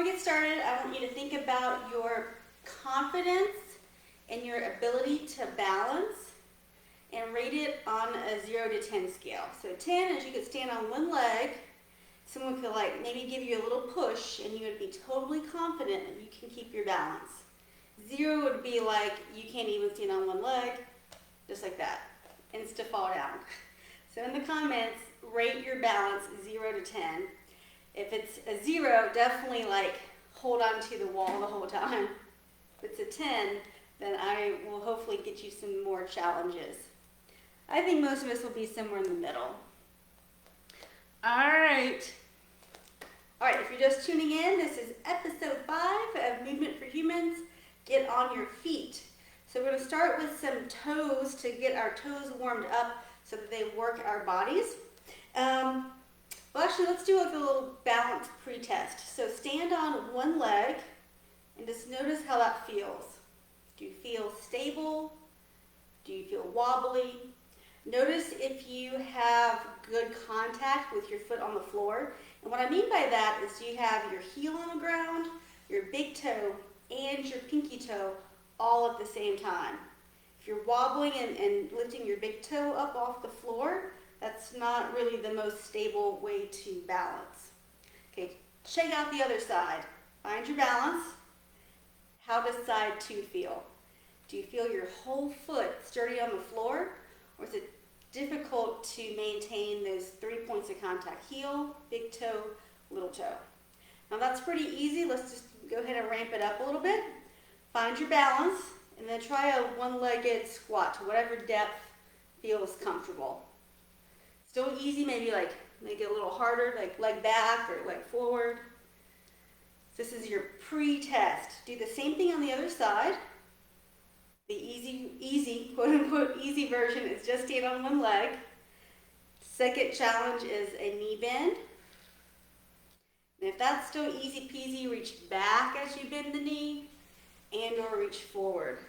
we get started, I want you to think about your confidence and your ability to balance and rate it on a 0 to 10 scale. So 10 is you could stand on one leg, someone could like maybe give you a little push and you would be totally confident that you can keep your balance. 0 would be like you can't even stand on one leg, just like that, insta fall down. So in the comments, rate your balance 0 to 10. If it's a 0, definitely like hold on to the wall the whole time. If it's a 10, then I will hopefully get you some more challenges. I think most of us will be somewhere in the middle. Alright, if you're just tuning in, this is episode 5 of Movement for Humans. Get on your feet. So we're going to start with some toes to get our toes warmed up so that they work our bodies. Well, actually, let's do like a little balance pre-test. So stand on one leg and just notice how that feels. Do you feel stable? Do you feel wobbly? Notice if you have good contact with your foot on the floor. And what I mean by that is you have your heel on the ground, your big toe, and your pinky toe all at the same time. If you're wobbling and lifting your big toe up off the floor, that's not really the most stable way to balance. Okay, check out the other side. Find your balance. How does side 2 feel? Do you feel your whole foot sturdy on the floor, or is it difficult to maintain those 3 points of contact? Heel, big toe, little toe. Now that's pretty easy. Let's just go ahead and ramp it up a little bit. Find your balance, and then try a one-legged squat to whatever depth feels comfortable. Still easy, maybe like make it a little harder, like leg back or leg forward. This is your pre-test. Do the same thing on the other side. The easy, quote unquote, easy version is just stand on one leg. Second challenge is a knee bend. And if that's still easy peasy, reach back as you bend the knee and or reach forward.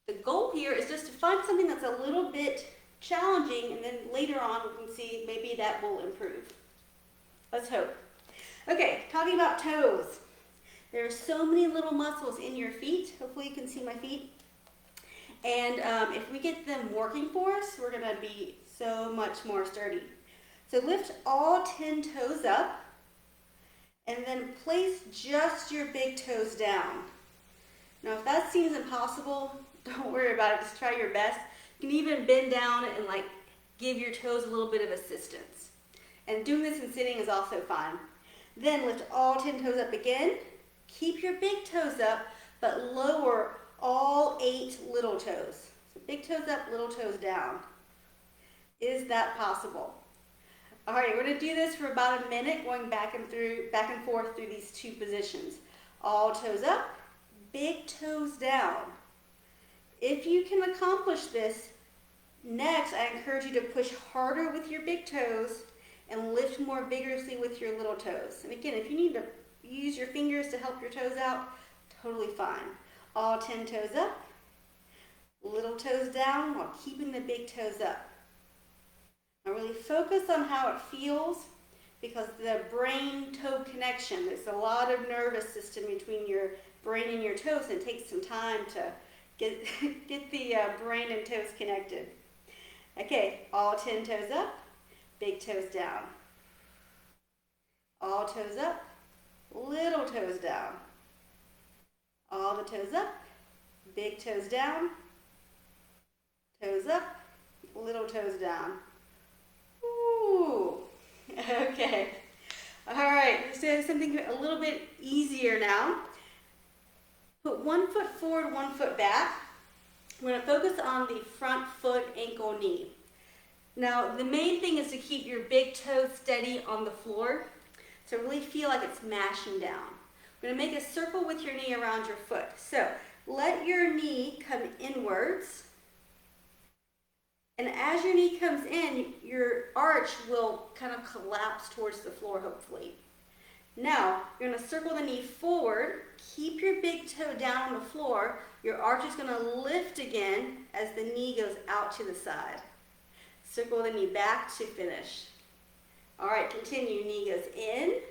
The goal here is just to find something that's a little bit challenging, and then later on we can see maybe that will improve. Let's hope. Okay, talking about toes. There are so many little muscles in your feet. Hopefully you can see my feet. And if we get them working for us, we're going to be so much more sturdy. So lift all 10 toes up and then place just your big toes down. Now if that seems impossible, don't worry about it. Just try your best. You can even bend down and like give your toes a little bit of assistance. And doing this in sitting is also fine. Then lift all 10 toes up again. Keep your big toes up, but lower all 8 little toes. So big toes up, little toes down. Is that possible? All right, we're going to do this for about a minute, going back and forth through these 2 positions. All toes up, big toes down. If you can accomplish this, next I encourage you to push harder with your big toes and lift more vigorously with your little toes. And again, if you need to use your fingers to help your toes out, totally fine. All 10 toes up, little toes down while keeping the big toes up. Now really focus on how it feels, because the brain-toe connection, there's a lot of nervous system between your brain and your toes, and it takes some time to get the brain and toes connected. Okay, all 10 toes up, big toes down. All toes up, little toes down. All the toes up, big toes down. Toes up, little toes down. Ooh, okay. All right, let's do something a little bit easier now. Put one foot forward, one foot back. We're going to focus on the front foot, ankle, knee. Now, the main thing is to keep your big toes steady on the floor. So really feel like it's mashing down. We're going to make a circle with your knee around your foot. So let your knee come inwards. And as your knee comes in, your arch will kind of collapse towards the floor, hopefully. Now, you're going to circle the knee forward. Keep your big toe down on the floor. Your arch is going to lift again as the knee goes out to the side. Circle the knee back to finish. All right, continue. Knee goes in,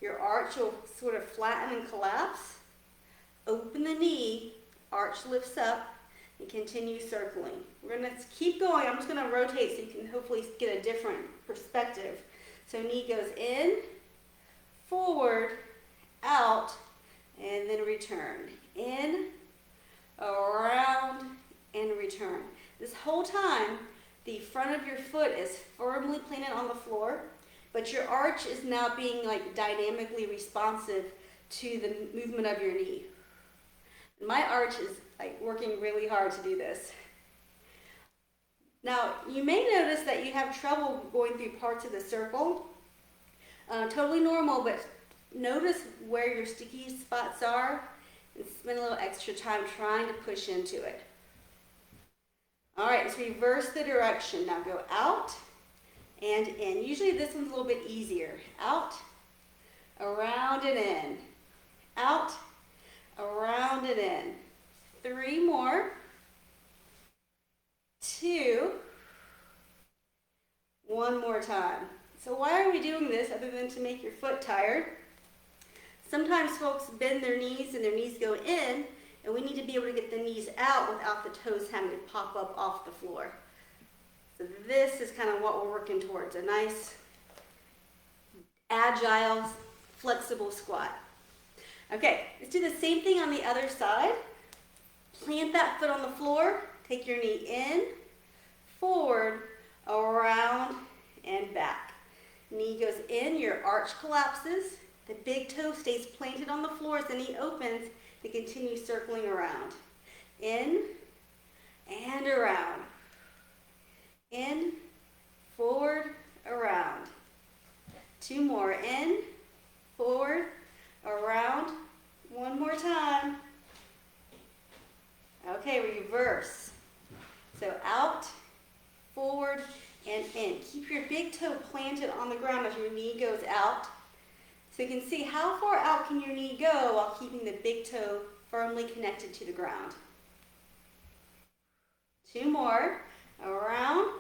Your arch will sort of flatten and collapse. Open the knee, arch lifts up, and continue circling. We're going to keep going. I'm just going to rotate so you can hopefully get a different perspective. So knee goes in, forward, out, and then return. In, around, and return. This whole time, the front of your foot is firmly planted on the floor, but your arch is now being like dynamically responsive to the movement of your knee. My arch is like working really hard to do this. Now, you may notice that you have trouble going through parts of the circle. Totally normal, but notice where your sticky spots are and spend a little extra time trying to push into it. All right, let's reverse the direction. Now go out and in. Usually this one's a little bit easier. Out, around and in. Out, around and in. 3 more. 2. 1 more time. So why are we doing this other than to make your foot tired? Sometimes folks bend their knees and their knees go in, and we need to be able to get the knees out without the toes having to pop up off the floor. So this is kind of what we're working towards, a nice, agile, flexible squat. Okay, let's do the same thing on the other side. Plant that foot on the floor, take your knee in, forward, around, and back. Knee goes in, your arch collapses, the big toe stays planted on the floor as the knee opens to continue circling around. In and around. In, forward, around. 2 more. In, forward, around. 1 more time. Okay, reverse. So out, forward, and in. Keep your big toe planted on the ground as your knee goes out. So you can see how far out can your knee go while keeping the big toe firmly connected to the ground. 2 more. Around.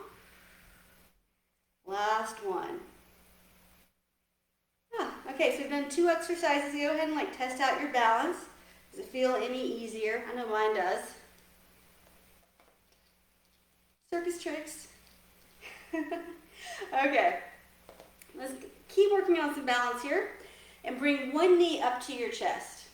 Last one. Okay, so we've done 2 exercises. Go ahead and test out your balance. Does it feel any easier? I know mine does. Circus tricks. Okay, let's keep working on some balance here and bring one knee up to your chest.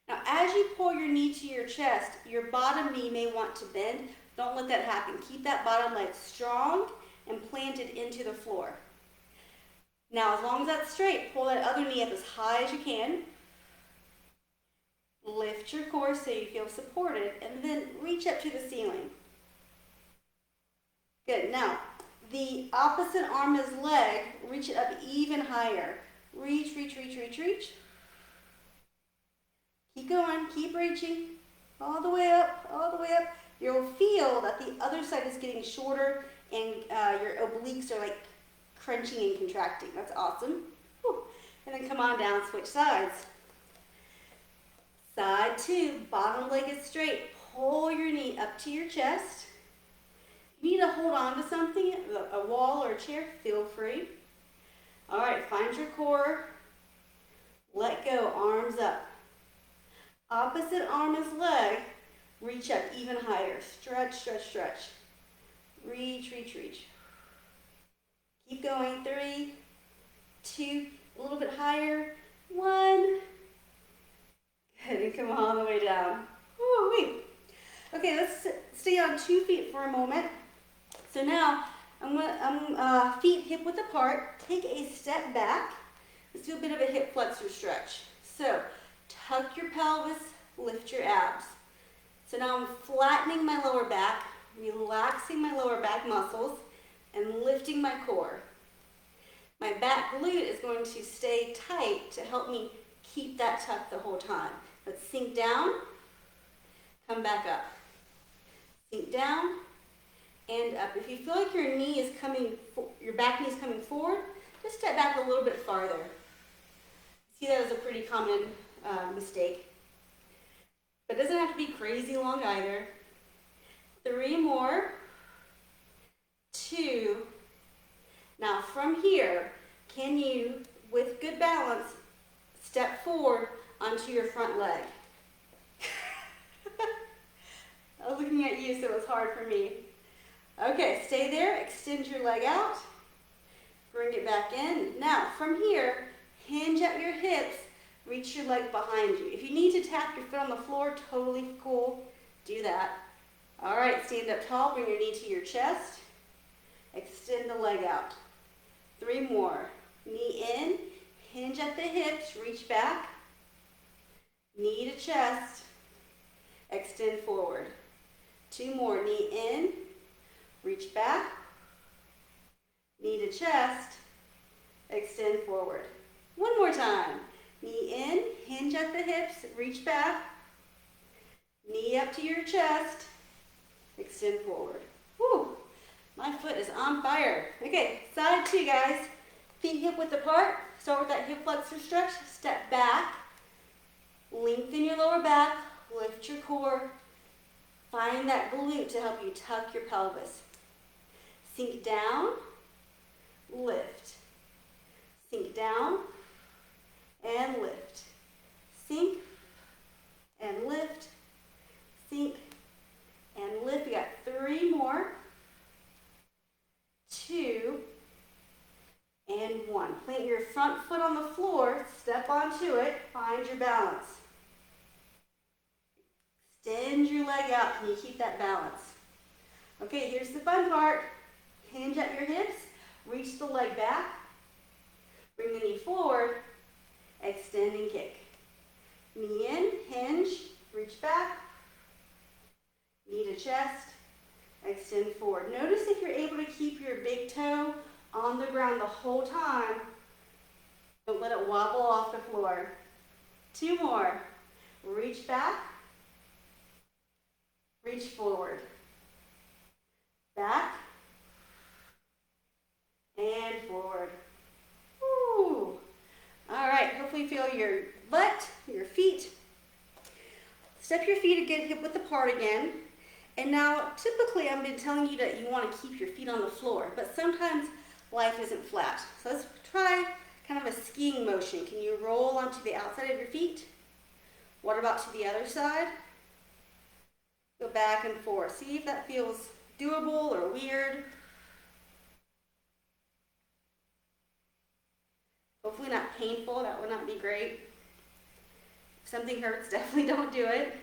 Now, as you pull your knee to your chest, your bottom knee may want to bend. Don't let that happen. Keep that bottom leg strong and planted into the floor. Now, as long as that's straight, pull that other knee up as high as you can. Lift your core so you feel supported, and then reach up to the ceiling. Good. Now, the opposite arm is leg. Reach it up even higher. Reach, reach, reach, reach, reach. Keep going. Keep reaching. All the way up, all the way up. You'll feel that the other side is getting shorter and your obliques are crunching and contracting. That's awesome. Whew. And then come on down, switch sides. Side 2, bottom leg is straight. Pull your knee up to your chest. If you need to hold on to something, a wall or a chair, feel free. All right, find your core. Let go, arms up. Opposite arm is leg. Reach up even higher. Stretch, stretch, stretch. Reach, reach, reach. Keep going. 3, 2, a little bit higher. 1. Good, and come all the way down. Woo-wee. Okay, let's stay on 2 feet for a moment. So now, I'm feet hip width apart. Take a step back. Let's do a bit of a hip flexor stretch. So, tuck your pelvis, lift your abs. So now I'm flattening my lower back, relaxing my lower back muscles, and lifting my core. My back glute is going to stay tight to help me keep that tucked the whole time. Let's sink down, come back up. Sink down, and up. If you feel like your knee is coming, your back knee is coming forward, just step back a little bit farther. See, that is a pretty common mistake. But it doesn't have to be crazy long either. 3 more. 2. Now from here, can you with good balance, step forward onto your front leg. I was looking at you, so it was hard for me. Okay, stay there, extend your leg out, bring it back in. Now, from here, hinge at your hips, reach your leg behind you. If you need to tap your foot on the floor, totally cool, do that. All right, stand up tall, bring your knee to your chest, extend the leg out. 3 more. Knee in, hinge at the hips, reach back, knee to chest, extend forward. 2 more. Knee in, reach back, knee to chest, extend forward. 1 more time. Knee in, hinge at the hips, reach back, knee up to your chest, extend forward. Whew, my foot is on fire. Okay, side 2, guys. Feet hip width apart. Start with that hip flexor stretch. Step back. Lengthen your lower back. Lift your core. Find that glute to help you tuck your pelvis. Sink down. Lift. Sink down. And lift. Sink. And lift. Sink. And lift. We got 3 more. 2. And 1. Plant your front foot on the floor, step onto it, find your balance. Extend your leg out. Can you keep that balance? Okay, here's the fun part. Hinge at your hips, reach the leg back, bring the knee forward, extend and kick. Knee in, hinge, reach back, knee to chest, extend forward. Notice if you're able to keep your big toe on the ground the whole time. Don't let it wobble off the floor. 2 more. Reach back. Reach forward. Back. And forward. Woo. All right, hopefully you feel your butt, your feet. Step your feet again, hip width apart again. And now, typically I've been telling you that you want to keep your feet on the floor, but sometimes life isn't flat. So let's try kind of a skiing motion. Can you roll onto the outside of your feet? What about to the other side? Go back and forth. See if that feels doable or weird. Hopefully not painful. That would not be great. If something hurts, definitely don't do it.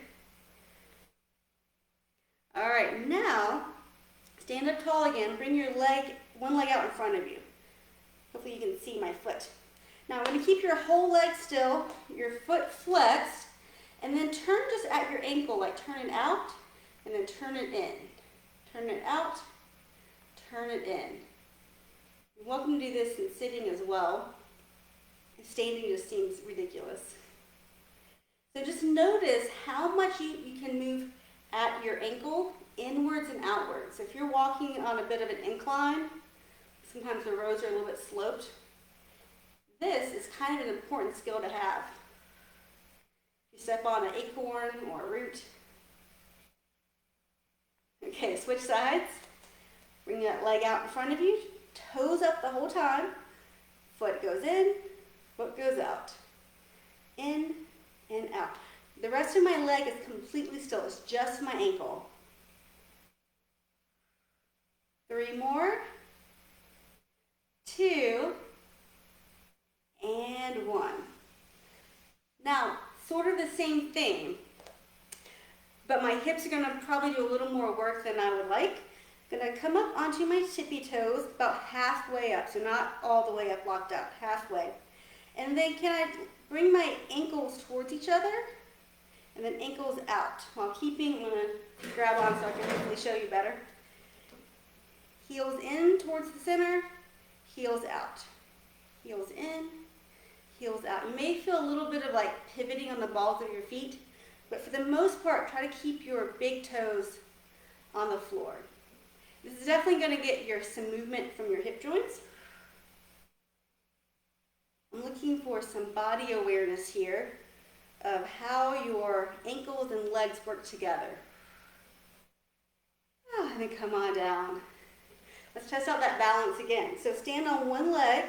All right, now stand up tall again. Bring your one leg out in front of you. Hopefully you can see my foot. Now I'm going to keep your whole leg still, your foot flexed, and then turn just at your ankle, like turn it out, and then turn it in. Turn it out, turn it in. You're welcome to do this in sitting as well. Standing just seems ridiculous. So just notice how much you can move at your ankle, inwards and outwards. If you're walking on a bit of an incline, sometimes the roads are a little bit sloped. This is kind of an important skill to have. You step on an acorn or a root. Okay, switch sides. Bring that leg out in front of you. Toes up the whole time. Foot goes in, foot goes out. In and out. The rest of my leg is completely still. It's just my ankle. 3 more. 2. And 1. Now, sort of the same thing, but my hips are going to probably do a little more work than I would like. I'm going to come up onto my tippy toes about halfway up, so not all the way up locked out, halfway. And then can I bring my ankles towards each other? And then ankles out while keeping, I'm going to grab on so I can hopefully show you better. Heels in towards the center, heels out. Heels in, heels out. You may feel a little bit of like pivoting on the balls of your feet, but for the most part, try to keep your big toes on the floor. This is definitely going to get some movement from your hip joints. I'm looking for some body awareness here of how your ankles and legs work together. And then come on down. Let's test out that balance again. So stand on one leg,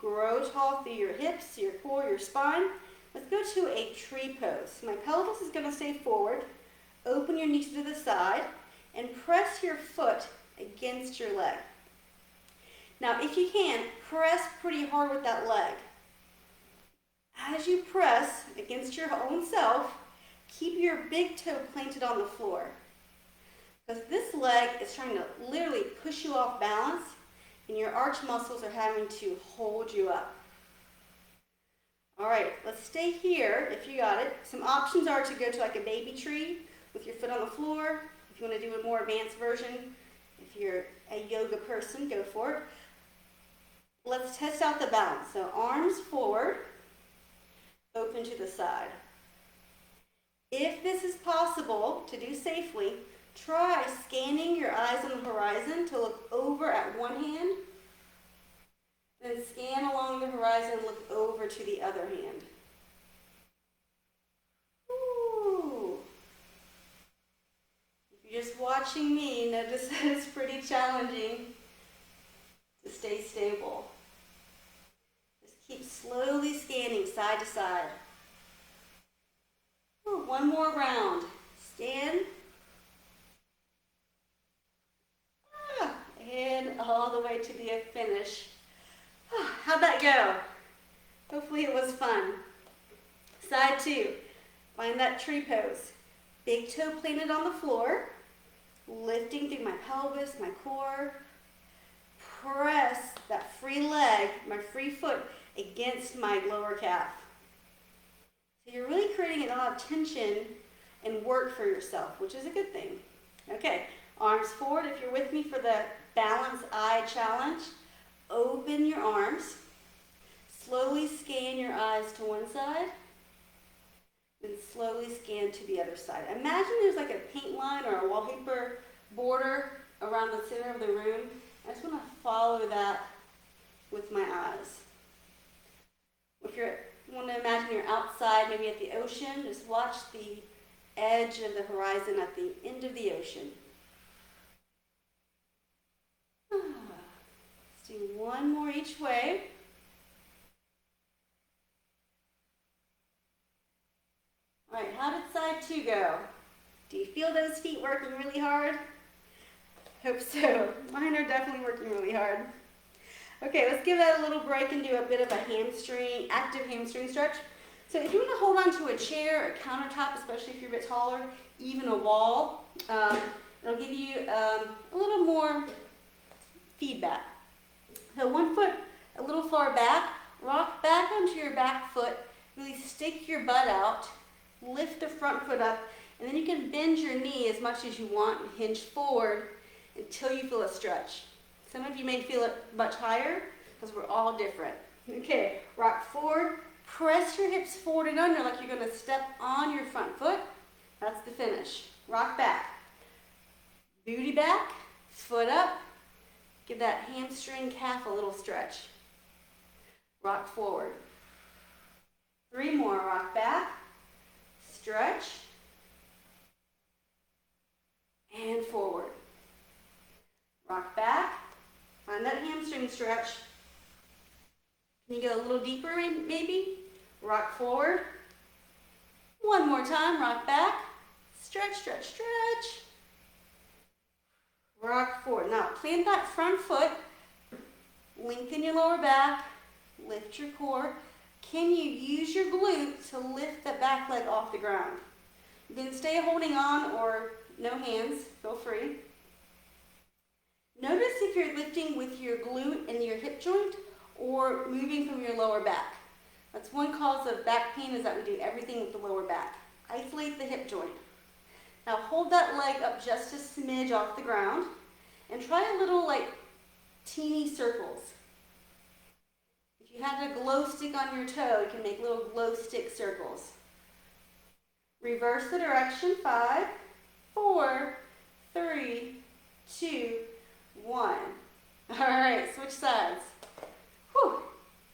Grow tall through your hips, your core, your spine. Let's go to a tree pose. My pelvis is going to stay forward. Open your knees to the side and press your foot against your leg. Now, if you can, press pretty hard with that leg. As you press against your own self, keep your big toe planted on the floor. Because this leg is trying to literally push you off balance, and your arch muscles are having to hold you up. All right, let's stay here if you got it. Some options are to go to like a baby tree with your foot on the floor. If you want to do a more advanced version, if you're a yoga person, go for it. Let's test out the balance. So arms forward, open to the side. If this is possible to do safely, try scanning your eyes on the horizon to look over at one hand, then scan along the horizon and look over to the other hand. Ooh. If you're just watching me, notice that it's pretty challenging to stay stable. Just keep slowly scanning side to side. Ooh, one more round. Scan. And all the way to the finish. How'd that go? Hopefully it was fun. Side two. Find that tree pose. Big toe planted on the floor. Lifting through my pelvis, my core. Press that free leg, my free foot, against my lower calf. So you're really creating a lot of tension and work for yourself, which is a good thing. Okay, arms forward. If you're with me for the balance eye challenge, open your arms. Slowly scan your eyes to one side, then slowly scan to the other side. Imagine there's like a paint line or a wallpaper border around the center of the room. I just want to follow that with my eyes. If you want to imagine you're outside, maybe at the ocean, just watch the edge of the horizon at the end of the ocean. Let's do one more each way. All right, how did side two go? Do you feel those feet working really hard? Hope so. Mine are definitely working really hard. Okay, let's give that a little break and do a bit of a hamstring, active hamstring stretch. So if you want to hold on to a chair, a countertop, especially if you're a bit taller, even a wall, it'll give you a little more feedback. So one foot a little far back, rock back onto your back foot, really stick your butt out, lift the front foot up, and then you can bend your knee as much as you want and hinge forward until you feel a stretch. Some of you may feel it much higher because we're all different. Okay, rock forward, press your hips forward and under like you're going to step on your front foot. That's the finish. Rock back. Booty back, foot up. Give that hamstring calf a little stretch. Rock forward. 3 more. Rock back, stretch, and forward. Rock back. Find that hamstring stretch. Can you go a little deeper maybe? Rock forward. One more time. Rock back. Stretch, stretch, stretch. Rock forward. Now plant that front foot. Lengthen your lower back. Lift your core. Can you use your glute to lift the back leg off the ground? You can stay holding on or no hands. Feel free. Notice if you're lifting with your glute and your hip joint or moving from your lower back. That's one cause of back pain, is that we do everything with the lower back. Isolate the hip joint. Now hold that leg up just a smidge off the ground and try a little like teeny circles. If you had a glow stick on your toe, you can make little glow stick circles. Reverse the direction. 5, 4, 3, 2, 1. All right, switch sides. Whew.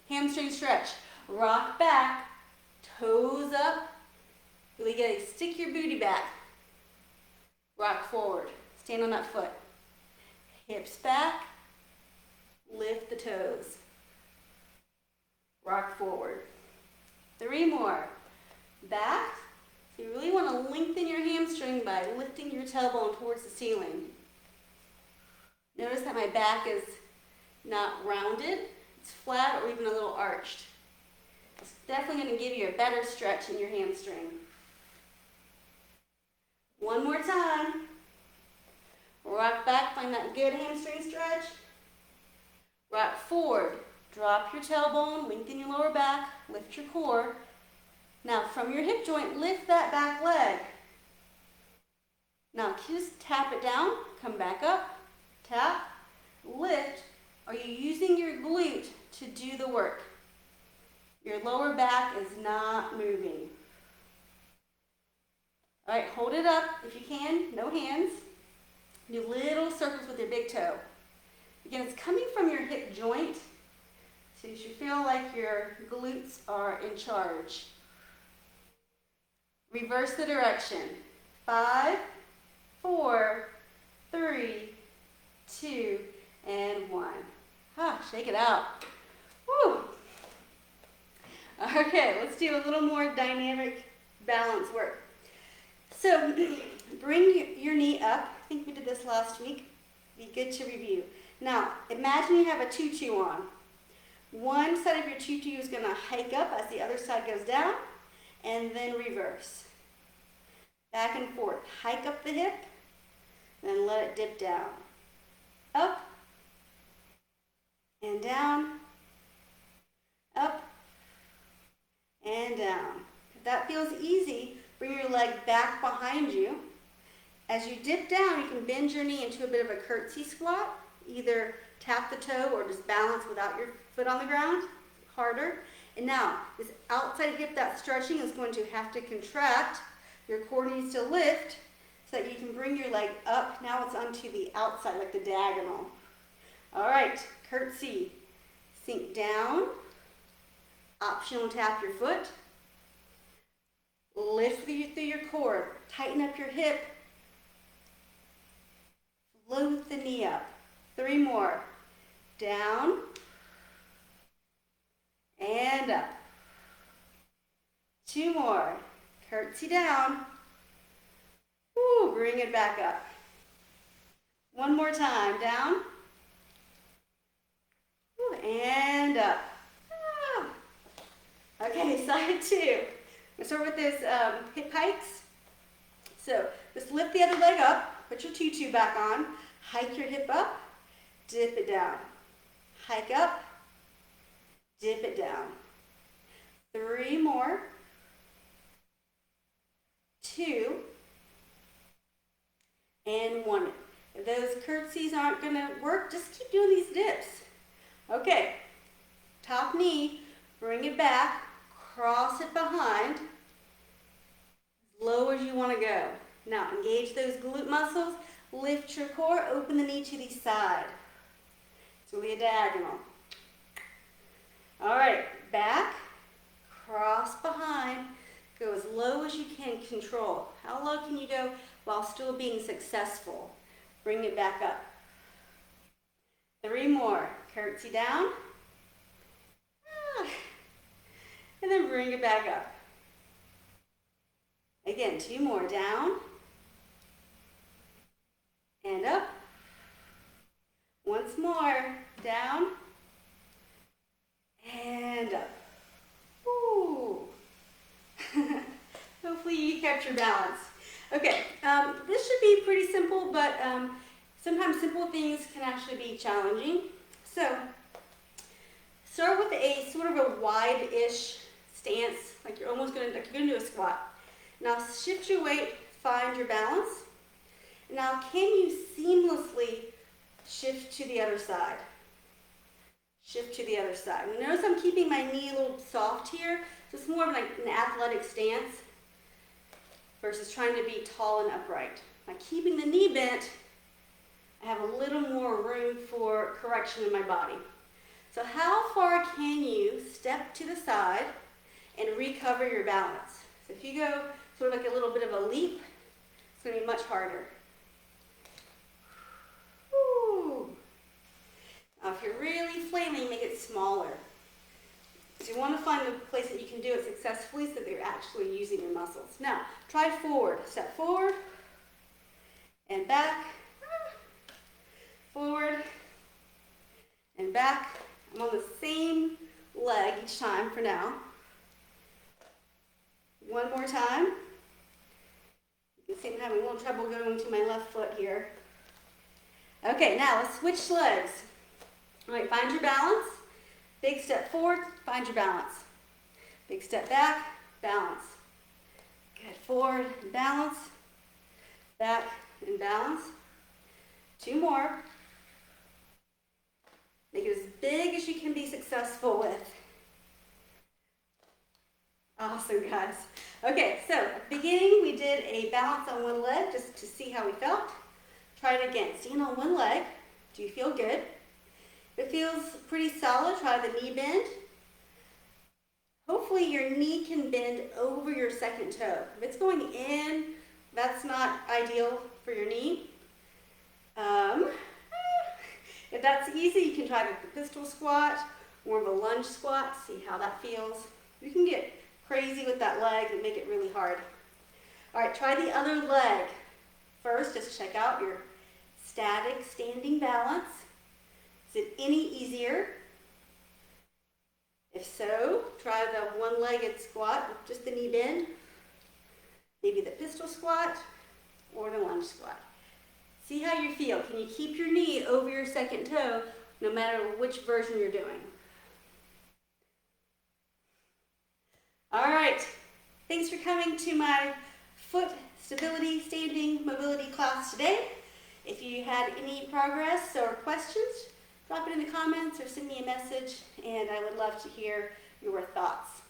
Hamstring stretch. Rock back, toes up. Really good. Stick your booty back. Rock forward. Stand on that foot. Hips back. Lift the toes. rock forward. 3 more. Back. So you really want to lengthen your hamstring by lifting your tailbone towards the ceiling. Notice that my back is not rounded, it's flat or even a little arched. It's definitely going to give you a better stretch in your hamstring. One more time. Rock back, find that good hamstring stretch. Rock forward, drop your tailbone, lengthen your lower back, lift your core. Now from your hip joint, lift that back leg. Now just tap it down, come back up, tap, lift. Are you using your glute to do the work? Your lower back is not moving. All right, hold it up if you can, no hands. Do little circles with your big toe. Again, it's coming from your hip joint, so you should feel like your glutes are in charge. Reverse the direction. 5, 4, 3, 2, and 1. Shake it out. Woo. Okay, let's do a little more dynamic balance work. So bring your knee up. I think we did this last week. Be good to review. Now, imagine you have a tutu on. One side of your tutu is going to hike up as the other side goes down, and then reverse. Back and forth. Hike up the hip, then let it dip down. Up, and down, up, and down. If that feels easy, bring your leg back behind you. As you dip down, you can bend your knee into a bit of a curtsy squat. Either tap the toe or just balance without your foot on the ground, harder. And now, this outside hip, that stretching is going to have to contract. Your core needs to lift so that you can bring your leg up. Now it's onto the outside, like the diagonal. All right, curtsy. Sink down. Optional tap your foot. Lift through your core. Tighten up your hip. Float the knee up. 3 more. Down. And up. 2 more. Curtsy down. Woo, bring it back up. 1 more time. Down. Woo, and up. Okay, side 2. Let's start with this hip hikes. So just lift the other leg up. Put your tutu back on. Hike your hip up. Dip it down. Hike up. Dip it down. 3 more. 2. And 1. If those curtsies aren't going to work, just keep doing these dips. Okay. Top knee. Bring it back. Cross it behind. As low as you want to go. Now engage those glute muscles. Lift your core. Open the knee to the side. It's really a diagonal. All right. Back. Cross behind. Go as low as you can control. How low can you go while still being successful? Bring it back up. 3 more. Curtsy down. And then bring it back up. Again, 2 more. Down. And up. Once more. Down. And up. Woo. Hopefully you kept your balance. Okay, this should be pretty simple, but sometimes simple things can actually be challenging. So, start with a sort of a wide-ish stance, like you're almost going to do a squat. Now shift your weight, find your balance. Now can you seamlessly shift to the other side? Shift to the other side. Notice I'm keeping my knee a little soft here. So it's more of like an athletic stance versus trying to be tall and upright. By keeping the knee bent, I have a little more room for correction in my body. So how far can you step to the side and recover your balance? So if you go sort of like a little bit of a leap, it's going to be much harder. Woo. Now if you're really flailing, make it smaller. So you want to find a place that you can do it successfully so that you're actually using your muscles. Now, try forward. Step forward and back, forward and back. I'm on the same leg each time for now. One more time. You can see I'm having a little trouble going to my left foot here. Okay, now let's switch legs. All right, find your balance. Big step forward, find your balance. Big step back, balance. Good, forward and balance. Back and balance. Two more. Make it as big as you can be successful with. Awesome, guys. Okay, so at the beginning we did a balance on one leg just to see how we felt. Try it again. Stand on one leg. Do you feel good? If it feels pretty solid, try the knee bend. Hopefully your knee can bend over your second toe. If it's going in, that's not ideal for your knee. If that's easy, you can try the pistol squat, more of a lunge squat, see how that feels. You can get crazy with that leg and make it really hard. All right, try the other leg. First, just check out your static standing balance. Is it any easier? If so, try the one-legged squat with just the knee bend, maybe the pistol squat or the lunge squat. See how you feel. Can you keep your knee over your second toe no matter which version you're doing? All right, thanks for coming to my foot stability standing mobility class today. If you had any progress or questions, drop it in the comments or send me a message, and I would love to hear your thoughts.